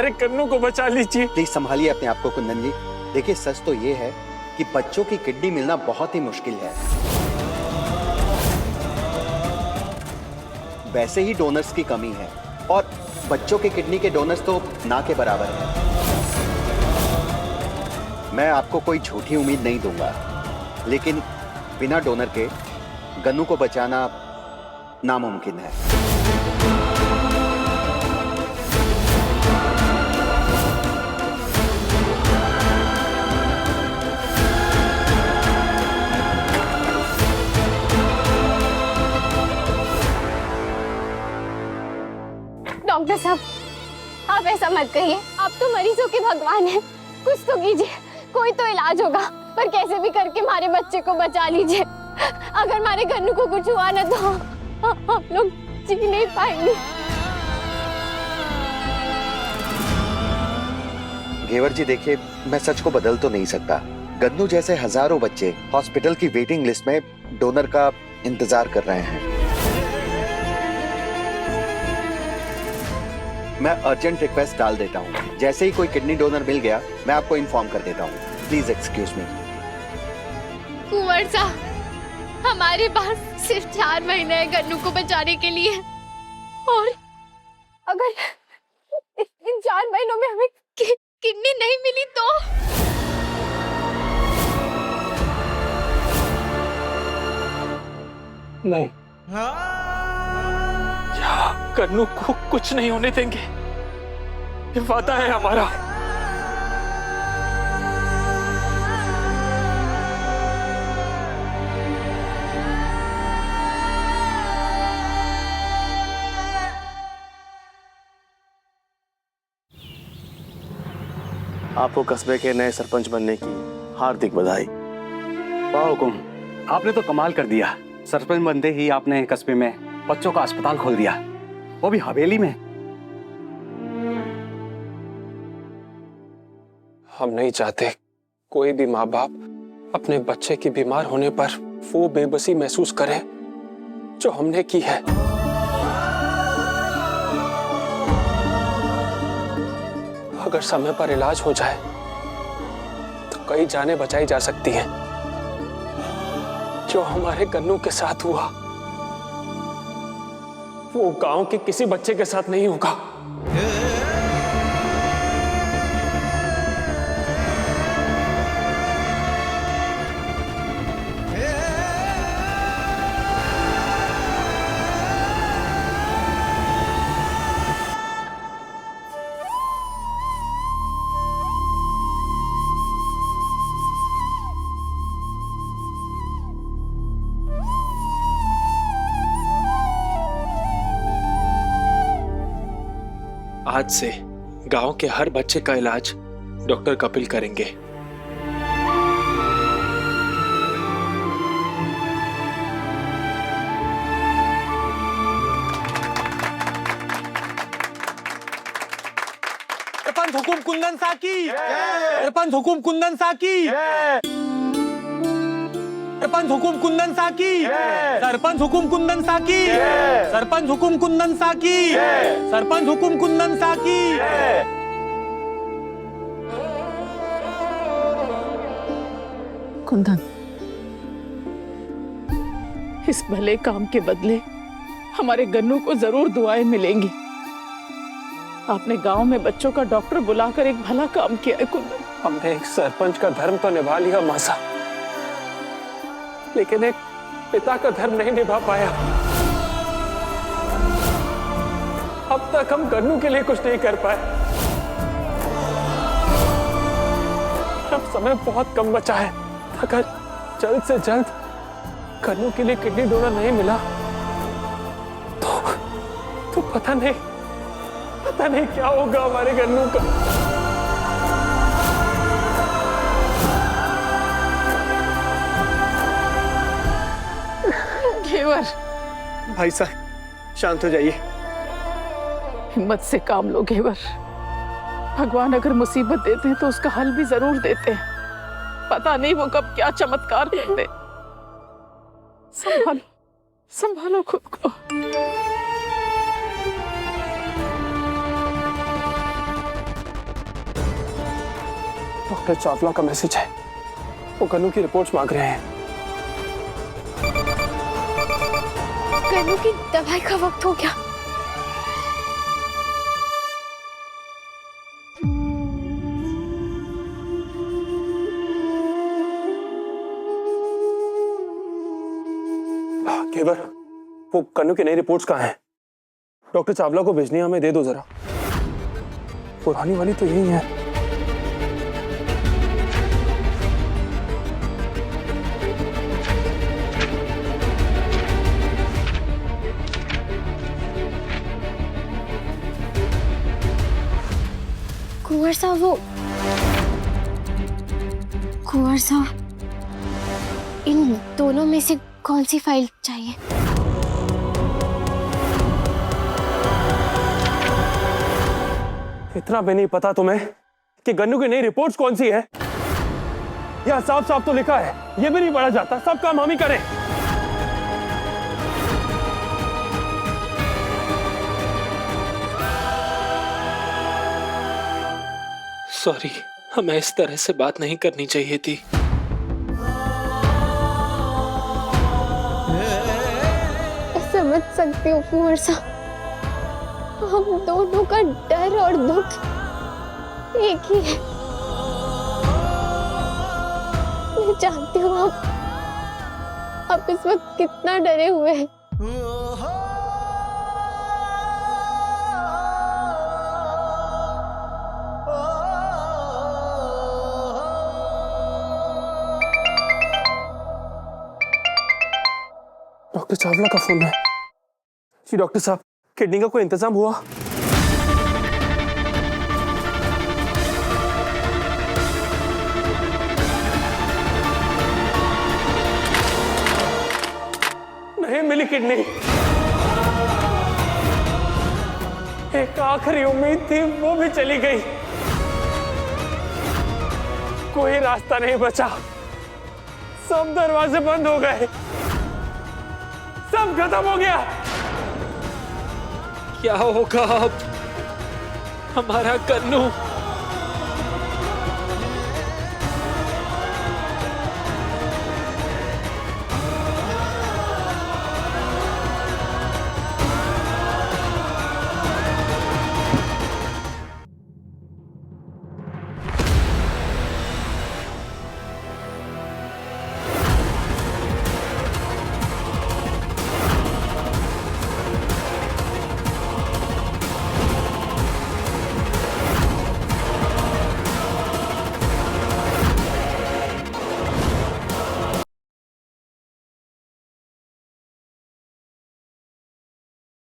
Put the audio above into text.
अरे कन्नू को बचा लीजिए। प्लीज संभालिए अपने आप को कुंदन जी। देखिए सच तो ये है कि बच्चों की किडनी मिलना बहुत ही मुश्किल है। वैसे ही डोनर्स की कमी है और बच्चों के किडनी के डोनर्स तो ना के बराबर हैं। मैं आपको कोई झूठी उम्मीद नहीं दूंगा, लेकिन बिना डोनर के गन्नू को बचाना नामुमकिन है। डॉक्टर साहब, आप ऐसा मत कहिए। आप तो मरीजों के भगवान हैं। कुछ तो कीजिए, कोई तो इलाज होगा। पर कैसे भी करके हमारे बच्चे को बचा लीजिए। अगर हमारे गन्नू को कुछ हुआ ना तो हम लोग जी नहीं पाएंगे। घेवर जी देखिए, मैं सच को बदल तो नहीं सकता। गन्नू जैसे हजारों बच्चे हॉस्पिटल की वेटिंग लिस्ट में डोनर का इंतजार कर रहे हैं। मैं अर्जेंट रिक्वेस्ट डाल देता हूँ। जैसे ही कोई किडनी डोनर मिल गया मैं आपको इन्फॉर्म कर देता हूँ। Please excuse me. कुंवर साहब, हमारे पास सिर्फ 4 महीने है गन्नू को बचाने के लिए, और अगर इन 4 महीनों में हमें किडनी नहीं मिली तो नहीं, कन्नू को कुछ नहीं होने देंगे, ये वादा है हमारा। आपको कस्बे के नए सरपंच बनने की हार्दिक बधाई। वाह हुकुम, आपने तो कमाल कर दिया। सरपंच बनते ही आपने कस्बे में बच्चों का अस्पताल खोल दिया, वो भी हवेली में। हम नहीं चाहते कोई भी माँ बाप अपने बच्चे के बीमार होने पर वो बेबसी महसूस करे जो हमने की है। अगर समय पर इलाज हो जाए तो कई जानें बचाई जा सकती हैं। जो हमारे गन्नू के साथ हुआ वो गांव के किसी बच्चे के साथ नहीं होगा। आज से गांव के हर बच्चे का इलाज डॉक्टर कपिल करेंगे। सरपंच हुकुम कुंदन साकी, सरपंच हुकुम कुंदन साकी, सरपंच हुकुम कुंदन साकी, सरपंच हुकुम कुंदन साकी, सरपंच हुकुम कुंदन साकी, सरपंच हुकुम कुंदन साकी। कुंदन, इस भले काम के बदले हमारे गन्नू को जरूर दुआएं मिलेंगी। आपने गांव में बच्चों का डॉक्टर बुलाकर एक भला काम किया है कुंदन। हमने एक सरपंच का धर्म तो निभा लिया मासा, लेकिन एक पिता का धर्म नहीं निभा पाया। अब तक हम गन्नू के लिए कुछ नहीं कर पाए। अब समय बहुत कम बचा है। अगर जल्द से जल्द गन्नू के लिए किडनी डोनर नहीं मिला तो पता नहीं क्या होगा हमारे गन्नू का। घेवर, भाई साहब शांत हो जाइए। हिम्मत से काम लो घेवर। भगवान अगर मुसीबत देते हैं तो उसका हल भी जरूर देते हैं। पता नहीं वो कब क्या चमत्कार करते। संभालो, संभालो खुद को। डॉक्टर चावला का मैसेज है। वो कन्नू की रिपोर्ट्स मांग रहे हैं। कन्नू की दवाई का वक्त हो गया। केवर, वो कन्नू की नई रिपोर्ट्स कहाँ हैं? डॉक्टर चावला को भेजनी है, हमें दे दो जरा। पुरानी वाली तो यही है। कुंवर साहब, इन दोनों में से कौन सी फाइल चाहिए? इतना भी नहीं पता तुम्हें कि गन्नू की नई रिपोर्ट्स कौन सी है? यहाँ साफ साफ तो लिखा है, ये भी नहीं पढ़ा जाता, सब काम हम ही करें। सॉरी, हमें इस तरह से बात नहीं करनी चाहिए थी। समझ सकती हूँ कुंवर साहब, हम दोनों का डर और दुख एक ही है। मैं जानती हूँ आप इस वक्त कितना डरे हुए हैं। डॉक्टर चावला का फोन है। जी डॉक्टर साहब, किडनी का कोई इंतजाम हुआ? नहीं मिली किडनी। एक आखिरी उम्मीद थी, वो भी चली गई। कोई रास्ता नहीं बचा, सब दरवाजे बंद हो गए, सब खत्म हो गया। क्या होगा अब? हमारा कन्नू